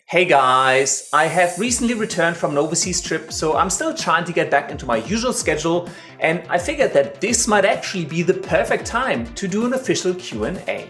Hey guys, I have recently returned from an overseas trip, so I'm still trying to get back into my usual schedule, and I figured that this might actually be the perfect time to do an official Q&A.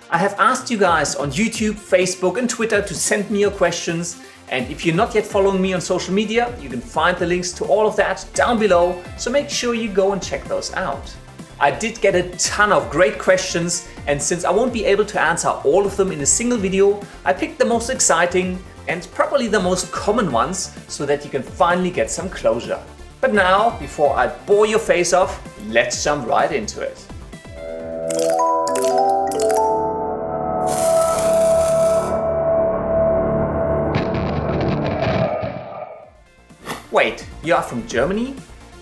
I have asked you guys on YouTube, Facebook and Twitter to send me your questions, and if you're not yet following me on social media, you can find the links to all of that down below, so make sure you go and check those out. I did get a ton of great questions, and since I won't be able to answer all of them in a single video, I picked the most exciting and probably the most common ones so that you can finally get some closure. But now, before I bore your face off, let's jump right into it. Wait, you are from Germany?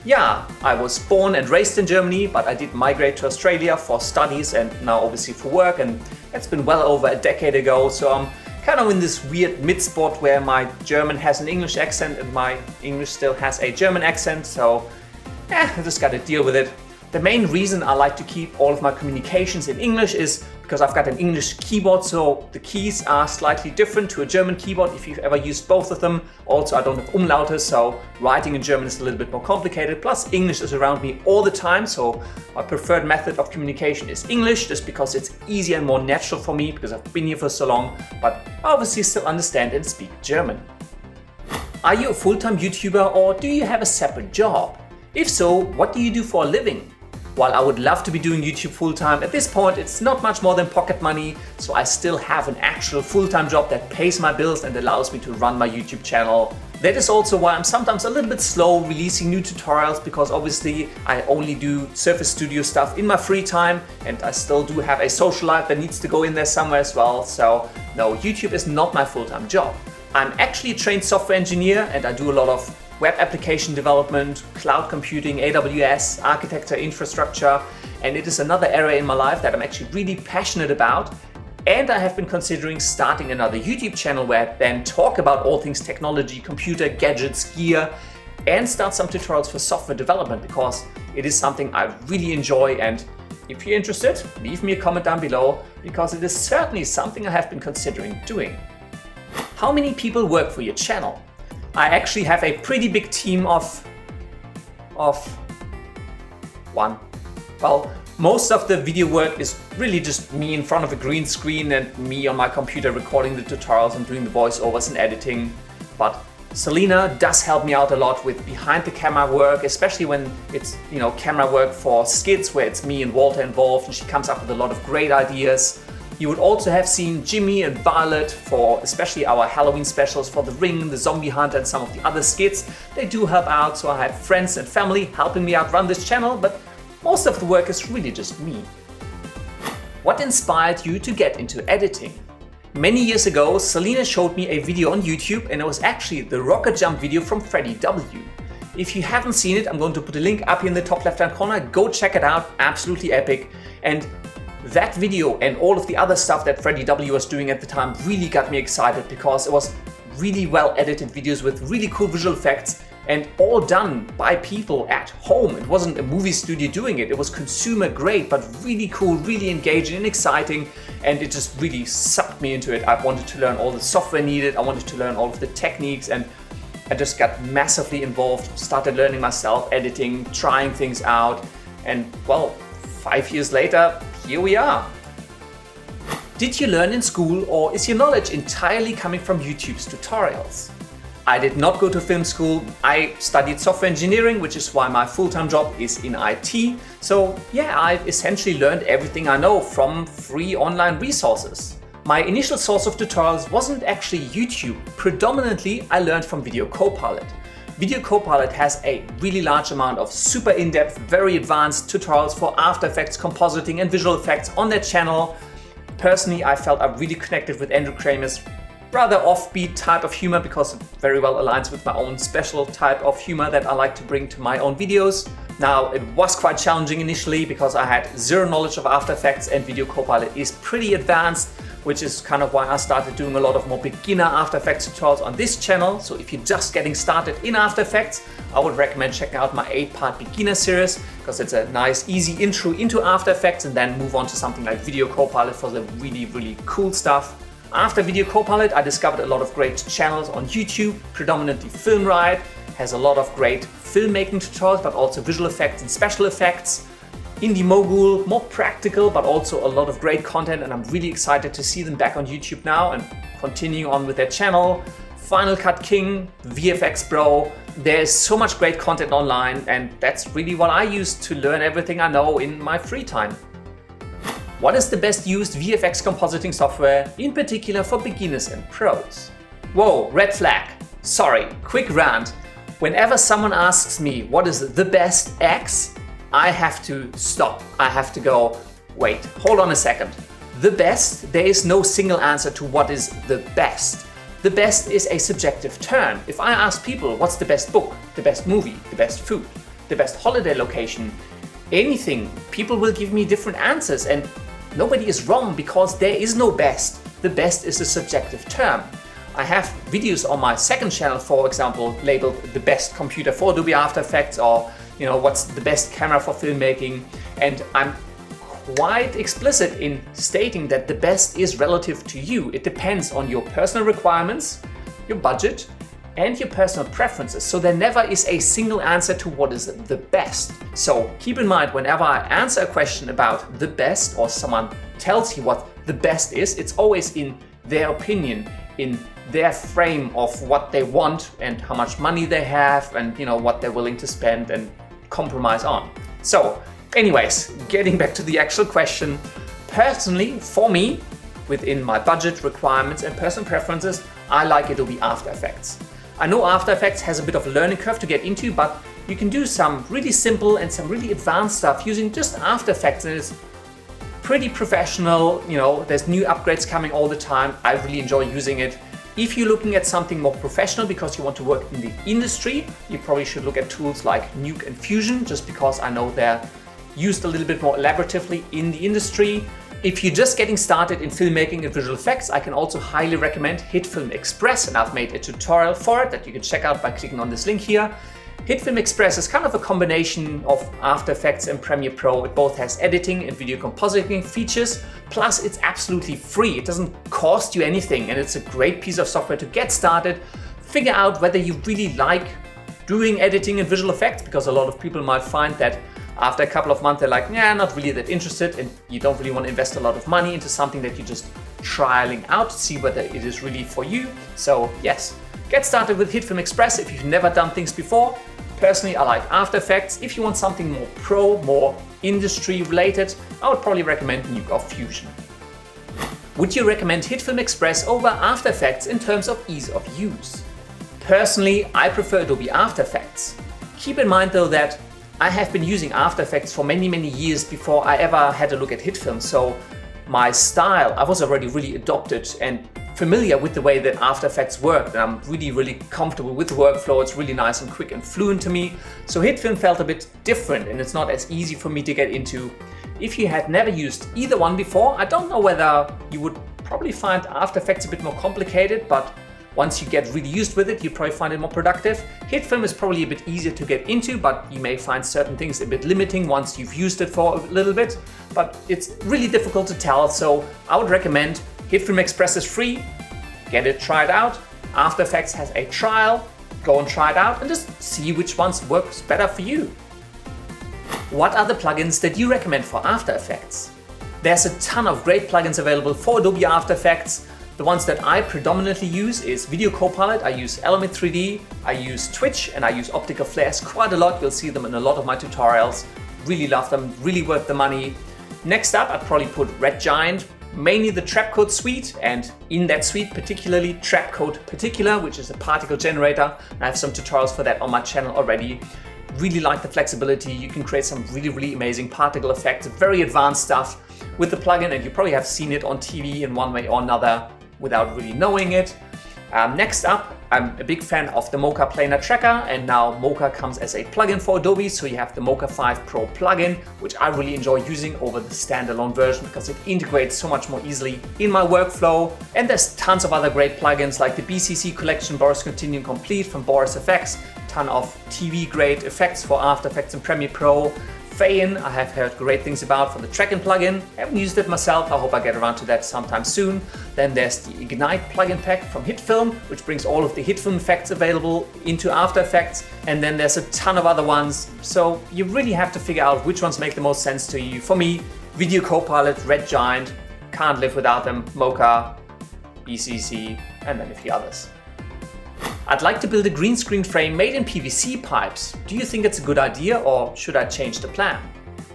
Yeah, I was born and raised in Germany, but I did migrate to Australia for studies and now obviously for work, and that's been well over a decade ago, so I'm kind of in this weird mid-spot where my German has an English accent and my English still has a German accent, so I just gotta deal with it. The main reason I like to keep all of my communications in English is because I've got an English keyboard, so the keys are slightly different to a German keyboard if you've ever used both of them. Also, I don't have umlaute, so writing in German is a little bit more complicated. Plus, English is around me all the time, so my preferred method of communication is English, just because it's easier and more natural for me because I've been here for so long, but I obviously still understand and speak German. Are you a full-time YouTuber or do you have a separate job? If so, what do you do for a living? While I would love to be doing YouTube full-time, at this point it's not much more than pocket money, so I still have an actual full-time job that pays my bills and allows me to run my YouTube channel. That is also why I'm sometimes a little bit slow releasing new tutorials, because obviously I only do Surface Studio stuff in my free time and I still do have a social life that needs to go in there somewhere as well, so no, YouTube is not my full-time job. I'm actually a trained software engineer and I do a lot of web application development, cloud computing, AWS, architecture, infrastructure, and it is another area in my life that I'm actually really passionate about. And I have been considering starting another YouTube channel where I then talk about all things technology, computer, gadgets, gear, and start some tutorials for software development because it is something I really enjoy. And if you're interested, leave me a comment down below because it is certainly something I have been considering doing. How many people work for your channel? I actually have a pretty big team of one. Well, most of the video work is really just me in front of a green screen and me on my computer recording the tutorials and doing the voiceovers and editing. But Celina does help me out a lot with behind the camera work, especially when it's, camera work for skits where it's me and Walter involved, and she comes up with a lot of great ideas. You would also have seen Jimmy and Violet for especially our Halloween specials for The Ring, The Zombie Hunt and some of the other skits. They do help out, so I have friends and family helping me out run this channel, but most of the work is really just me. What inspired you to get into editing? Many years ago, Celina showed me a video on YouTube and it was actually the rocket jump video from FreddieW. If you haven't seen it, I'm going to put a link up here in the top left hand corner. Go check it out, absolutely epic. And that video and all of the other stuff that FreddieW was doing at the time really got me excited because it was really well edited videos with really cool visual effects and all done by people at home. It wasn't a movie studio doing it. It was consumer grade, but really cool, really engaging and exciting. And it just really sucked me into it. I wanted to learn all the software needed. I wanted to learn all of the techniques, and I just got massively involved, started learning myself, editing, trying things out. And well, 5 years later, here we are. Did you learn in school or is your knowledge entirely coming from YouTube's tutorials? I did not go to film school. I studied software engineering, which is why my full-time job is in IT. So yeah, I've essentially learned everything I know from free online resources. My initial source of tutorials wasn't actually YouTube. Predominantly, I learned from Video Copilot. Video Copilot has a really large amount of super in-depth, very advanced tutorials for After Effects, compositing and visual effects on their channel. Personally, I felt I really connected with Andrew Kramer's rather offbeat type of humor because it very well aligns with my own special type of humor that I like to bring to my own videos. Now, it was quite challenging initially because I had zero knowledge of After Effects and Video Copilot is pretty advanced, which is kind of why I started doing a lot of more beginner After Effects tutorials on this channel. So if you're just getting started in After Effects, I would recommend checking out my 8-part beginner series because it's a nice, easy intro into After Effects and then move on to something like Video Copilot for the really, really cool stuff. After Video Copilot, I discovered a lot of great channels on YouTube, predominantly Film Riot, has a lot of great filmmaking tutorials, but also visual effects and special effects. Indy Mogul, more practical, but also a lot of great content, and I'm really excited to see them back on YouTube now and continuing on with their channel. Final Cut King, VFX Bro. There's so much great content online, and that's really what I use to learn everything I know in my free time. What is the best used VFX compositing software, in particular for beginners and pros? Whoa, red flag. Sorry, quick rant. Whenever someone asks me what is the best X, I have to stop. I have to go, wait, hold on a second. The best, there is no single answer to what is the best. The best is a subjective term. If I ask people what's the best book, the best movie, the best food, the best holiday location, anything, people will give me different answers, and nobody is wrong because there is no best. The best is a subjective term. I have videos on my second channel, for example, labeled the best computer for Adobe After Effects, or what's the best camera for filmmaking, and I'm quite explicit in stating that the best is relative to you. It depends on your personal requirements, your budget, and your personal preferences. So there never is a single answer to what is the best. So keep in mind, whenever I answer a question about the best, or someone tells you what the best is, it's always in their opinion, in their frame of what they want and how much money they have, and what they're willing to spend and compromise on. So anyways, getting back to the actual question, personally, for me, within my budget requirements and personal preferences, I like Adobe After Effects. I know After Effects has a bit of a learning curve to get into, but you can do some really simple and some really advanced stuff using just After Effects, and it's pretty professional. There's new upgrades coming all the time. I really enjoy using it. If you're looking at something more professional because you want to work in the industry, you probably should look at tools like Nuke and Fusion, just because I know they're used a little bit more elaboratively in the industry. If you're just getting started in filmmaking and visual effects, I can also highly recommend HitFilm Express, and I've made a tutorial for it that you can check out by clicking on this link here. HitFilm Express is kind of a combination of After Effects and Premiere Pro. It both has editing and video compositing features, plus it's absolutely free. It doesn't cost you anything, and it's a great piece of software to get started, figure out whether you really like doing editing and visual effects, because a lot of people might find that after a couple of months they're like, yeah, not really that interested, and you don't really want to invest a lot of money into something that you're just trialing out to see whether it is really for you. So yes, get started with HitFilm Express if you've never done things before. Personally, I like After Effects. If you want something more pro, more industry related, I would probably recommend Nuke or Fusion. Would you recommend HitFilm Express over After Effects in terms of ease of use? Personally, I prefer Adobe After Effects. Keep in mind though that I have been using After Effects for many years before I ever had a look at HitFilm, so my style, I was already really adopted and familiar with the way that After Effects worked, and I'm really comfortable with the workflow. It's really nice and quick and fluent to me. So HitFilm felt a bit different, and it's not as easy for me to get into. If you had never used either one before, I don't know whether you would probably find After Effects a bit more complicated, but once you get really used with it, you probably find it more productive. HitFilm is probably a bit easier to get into, but you may find certain things a bit limiting once you've used it for a little bit, but it's really difficult to tell. So I would recommend HitFilm Express is free, get it tried out. After Effects has a trial, go and try it out and just see which ones works better for you. What are the plugins that you recommend for After Effects? There's a ton of great plugins available for Adobe After Effects. The ones that I predominantly use is Video Copilot, I use Element 3D, I use Twitch, and I use optical flares quite a lot. You'll see them in a lot of my tutorials. Really love them, really worth the money. Next up, I'd probably put Red Giant, mainly the Trapcode suite, and in that suite particularly Trapcode Particular, which is a particle generator. I have some tutorials for that on my channel already. Really like the flexibility. You can create some really amazing particle effects, very advanced stuff with the plugin, and you probably have seen it on TV in one way or another without really knowing it. Next up, I'm a big fan of the Mocha Planar Tracker, and now Mocha comes as a plugin for Adobe, so you have the Mocha 5 Pro plugin, which I really enjoy using over the standalone version because it integrates so much more easily in my workflow. And there's tons of other great plugins like the BCC Collection Boris Continuum Complete from Boris FX, ton of TV grade effects for After Effects and Premiere Pro, Fein, I have heard great things about for the Tracking plugin. I haven't used it myself, I hope I get around to that sometime soon. Then there's the Ignite plugin pack from HitFilm, which brings all of the HitFilm effects available into After Effects. And then there's a ton of other ones, so you really have to figure out which ones make the most sense to you. For me, Video Copilot, Red Giant, can't live without them, Mocha, BCC, and then a few others. I'd like to build a green screen frame made in PVC pipes. Do you think it's a good idea, or should I change the plan?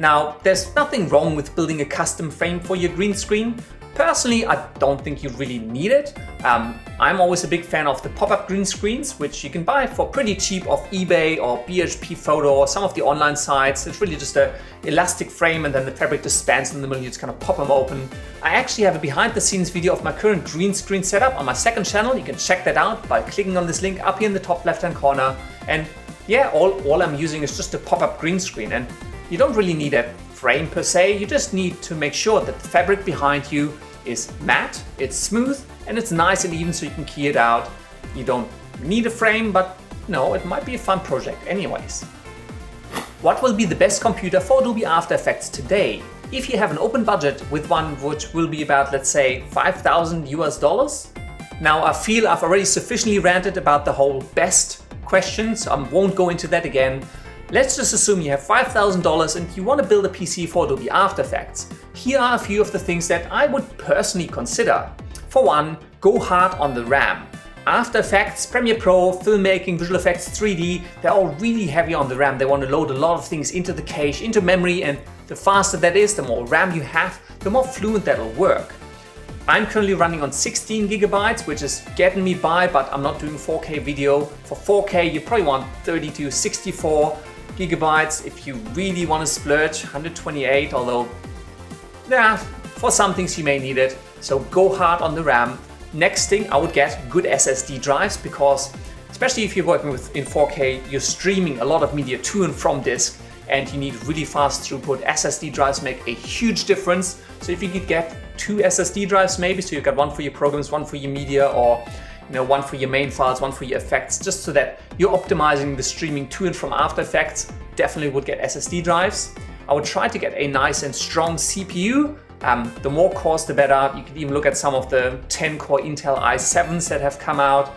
Now, there's nothing wrong with building a custom frame for your green screen. Personally, I don't think you really need it. I'm always a big fan of the pop-up green screens, which you can buy for pretty cheap off eBay or BHP Photo or some of the online sites. It's really just an elastic frame and then the fabric just spans in the middle. You just kind of pop them open. I actually have a behind-the-scenes video of my current green screen setup on my second channel. You can check that out by clicking on this link up here in the top left-hand corner. And yeah, all I'm using is just a pop-up green screen. And you don't really need a frame per se. You just need to make sure that the fabric behind you is matte, it's smooth, and it's nice and even so you can key it out. You don't need a frame, but no, it might be a fun project anyways. What will be the best computer for Adobe After Effects today? If you have an open budget with one which will be about, let's say, $5,000 US. Now I feel I've already sufficiently ranted about the whole best question, so I won't go into that again. Let's just assume you have $5,000 and you want to build a PC for Adobe After Effects. Here are a few of the things that I would personally consider. For one, go hard on the RAM. After Effects, Premiere Pro, filmmaking, visual effects, 3D, they're all really heavy on the RAM. They want to load a lot of things into the cache, into memory, and the faster that is, the more RAM you have, the more fluent that'll work. I'm currently running on 16 gigabytes, which is getting me by, but I'm not doing 4K video. For 4K, you probably want 30 to 64 gigabytes. If you really want to splurge, 128, although yeah, for some things you may need it. So go hard on the RAM. Next thing, I would get good SSD drives, because especially if you're working with in 4K, you're streaming a lot of media to and from disk, and you need really fast throughput. SSD drives make a huge difference. So if you could get 2 SSD drives maybe, so you've got one for your programs, one for your media, or one for your main files, one for your effects, just so that you're optimizing the streaming to and from After Effects, definitely would get SSD drives. I would try to get a nice and strong CPU. The more cores, the better. You could even look at some of the 10-core Intel i7s that have come out.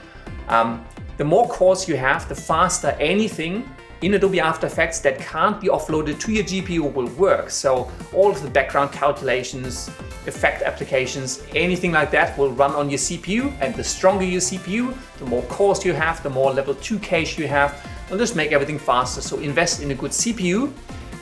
The more cores you have, the faster anything in Adobe After Effects that can't be offloaded to your GPU will work. So all of the background calculations, effect applications, anything like that will run on your CPU, and the stronger your CPU, the more cores you have, the more level 2 cache you have, it'll just make everything faster. So invest in a good CPU.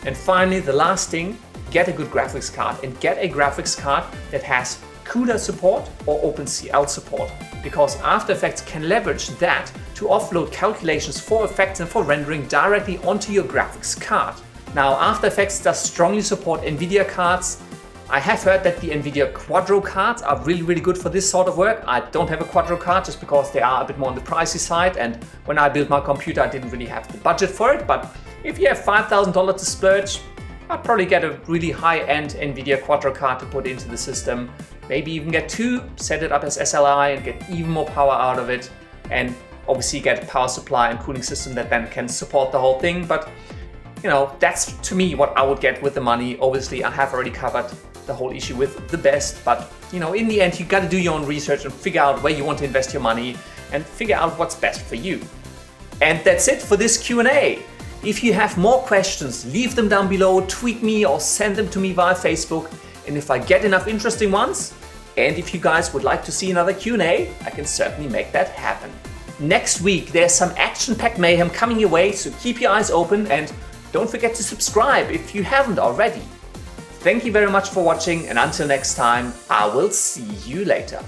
And finally, the last thing, get a good graphics card, and get a graphics card that has CUDA support or OpenCL support, because After Effects can leverage that to offload calculations for effects and for rendering directly onto your graphics card. Now, After Effects does strongly support NVIDIA cards. I have heard that the NVIDIA Quadro cards are really good for this sort of work. I don't have a Quadro card just because they are a bit more on the pricey side, and when I built my computer I didn't really have the budget for it. But if you have $5,000 to splurge, I'd probably get a really high-end NVIDIA Quadro card to put into the system. Maybe even get 2, set it up as SLI and get even more power out of it, and obviously get a power supply and cooling system that then can support the whole thing. But that's to me what I would get with the money. Obviously I have already covered the whole issue with the best, but in the end you got to do your own research and figure out where you want to invest your money and figure out what's best for you. And that's it for this Q&A. If you have more questions, leave them down below, tweet me or send them to me via Facebook. And if I get enough interesting ones, and if you guys would like to see another Q&A, I can certainly make that happen. Next week, there's some action-packed mayhem coming your way, so keep your eyes open and don't forget to subscribe if you haven't already. Thank you very much for watching, and until next time, I will see you later.